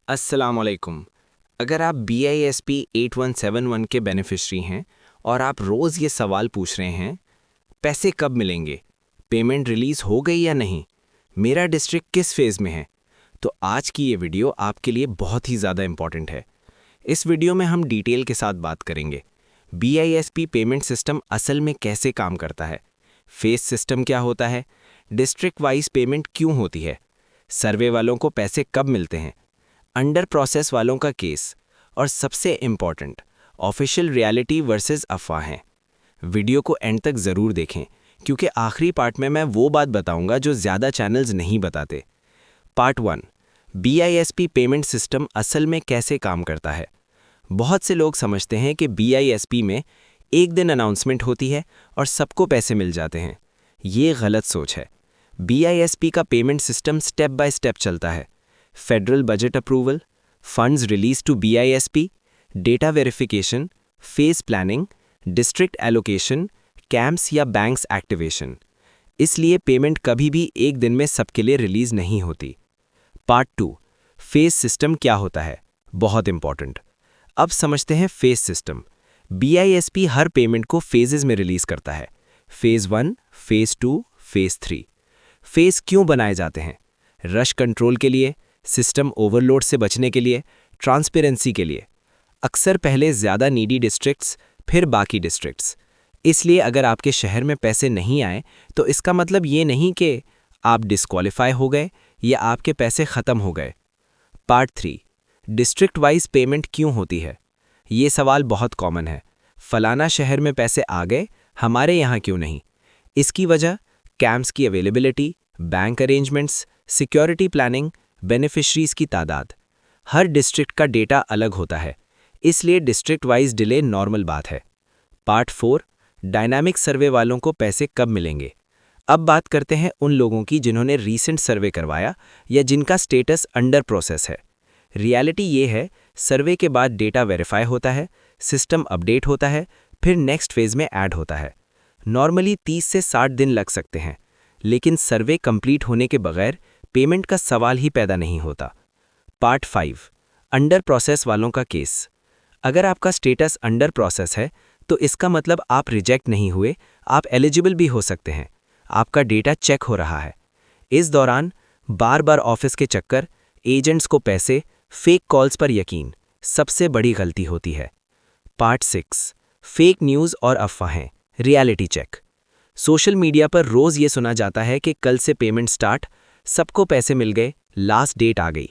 अस्सलामुअलैकुम। अगर आप BISP 8171 के बेनिफिशरी हैं और आप रोज़ ये सवाल पूछ रहे हैं, पैसे कब मिलेंगे, पेमेंट रिलीज़ हो गई या नहीं, मेरा डिस्ट्रिक्ट किस फेज़ में है, तो आज की ये वीडियो आपके लिए बहुत ही ज़्यादा इम्पॉर्टेंट है। इस वीडियो में हम डिटेल के साथ बात करेंगे। BISP पेमेंट सिस्टम असल में कैसे काम करता है, फेज़ सिस्टम क्या होता है, डिस्ट्रिक्ट वाइज पेमेंट क्यों होती है, सर्वे वालों को पैसे कब मिलते हैं, अंडर प्रोसेस वालों का केस, और सबसे इम्पॉर्टेंट, ऑफिशियल रियलिटी वर्सेस अफवाहें। वीडियो को एंड तक ज़रूर देखें क्योंकि आखिरी पार्ट में मैं वो बात बताऊंगा जो ज़्यादा चैनल्स नहीं बताते। पार्ट 1, BISP पेमेंट सिस्टम असल में कैसे काम करता है। बहुत से लोग समझते हैं कि BISP में एक दिन अनाउंसमेंट होती है और सबको पैसे मिल जाते हैं। ये गलत सोच है। BISP का payment system step by step चलता है। Federal budget approval, funds release to BISP, data verification, phase planning, district allocation, camps या बैंक्स एक्टिवेशन। इसलिए पेमेंट कभी भी एक दिन में सबके लिए रिलीज नहीं होती। पार्ट 2, फेज सिस्टम क्या होता है, बहुत इंपॉर्टेंट। अब समझते हैं फेज सिस्टम। BISP हर पेमेंट को फेजेस में रिलीज करता है। Phase 1, phase 2, phase 3। फेज क्यों बनाए जाते हैं? रश कंट्रोल के लिए, सिस्टम ओवरलोड से बचने के लिए, ट्रांसपेरेंसी के लिए। अक्सर पहले ज़्यादा नीडी डिस्ट्रिक्ट्स, फिर बाकी डिस्ट्रिक्ट्स। इसलिए अगर आपके शहर में पैसे नहीं आए तो इसका मतलब ये नहीं कि आप डिस्क्वालीफाई हो गए या आपके पैसे ख़त्म हो गए। पार्ट 3, डिस्ट्रिक्ट वाइज पेमेंट क्यों होती है। ये सवाल बहुत कॉमन है। फलाना शहर में पैसे आ गए, हमारे यहाँ क्यों नहीं? इसकी वजह कैंप्स की availability, bank arrangements, security planning, beneficiaries की तादाद। हर डिस्ट्रिक्ट का डेटा अलग होता है, इसलिए डिस्ट्रिक्ट वाइज डिले नॉर्मल बात है। पार्ट 4, डायनामिक सर्वे वालों को पैसे कब मिलेंगे। अब बात करते हैं उन लोगों की जिन्होंने रीसेंट सर्वे करवाया या जिनका स्टेटस अंडर प्रोसेस है। रियलिटी ये है, सर्वे के बाद डेटा वेरीफाई होता है, सिस्टम अपडेट होता है, फिर नेक्स्ट फेज में ऐड होता है। नॉर्मली 30 से 60 दिन लग सकते हैं, लेकिन सर्वे कंप्लीट होने के बगैर पेमेंट का सवाल ही पैदा नहीं होता। पार्ट 5, अंडर प्रोसेस वालों का केस। अगर आपका स्टेटस अंडर प्रोसेस है तो इसका मतलब आप रिजेक्ट नहीं हुए, आप एलिजिबल भी हो सकते हैं। आपका डेटा चेक हो रहा है। इस दौरान बार बार ऑफिस के चक्कर, एजेंट्स को पैसे, फेक कॉल्स पर यकीन सबसे बड़ी गलती होती है। पार्ट 6, फेक न्यूज़ और अफवाहें, रियलिटी चेक। सोशल मीडिया पर रोज़ ये सुना जाता है कि कल से पेमेंट स्टार्ट, सबको पैसे मिल गए, लास्ट डेट आ गई।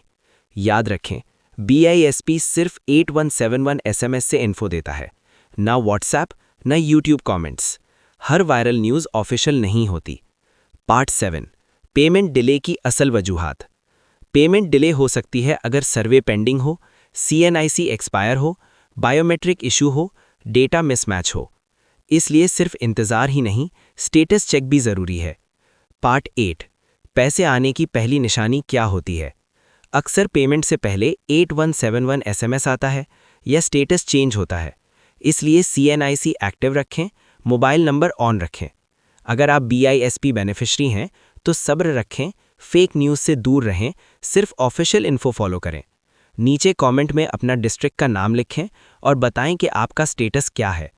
याद रखें, BISP सिर्फ 8171 SMS से इन्फो देता है, ना व्हाट्सएप, ना यूट्यूब कमेंट्स। हर वायरल न्यूज़ ऑफिशियल नहीं होती। पार्ट 7, पेमेंट डिले की असल वजूहात। पेमेंट डिले हो सकती है अगर सर्वे पेंडिंग हो, CNIC एक्सपायर हो, बायोमेट्रिक इशू हो, डेटा मिसमैच हो। इसलिए सिर्फ इंतज़ार ही नहीं, स्टेटस चेक भी ज़रूरी है। पार्ट 8, पैसे आने की पहली निशानी क्या होती है। अक्सर पेमेंट से पहले 8171 SMS आता है या स्टेटस चेंज होता है, इसलिए CNIC एक्टिव रखें, मोबाइल नंबर ऑन रखें। अगर आप BISP बेनिफिशरी हैं तो सब्र रखें, फेक न्यूज़ से दूर रहें, सिर्फ ऑफिशियल इन्फो फॉलो करें। नीचे कमेंट में अपना डिस्ट्रिक्ट का नाम लिखें और बताएं कि आपका स्टेटस क्या है।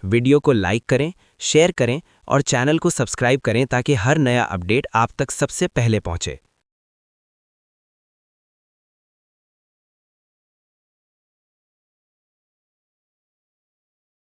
वीडियो को लाइक करें, शेयर करें और चैनल को सब्सक्राइब करें ताकि हर नया अपडेट आप तक सबसे पहले पहुंचे।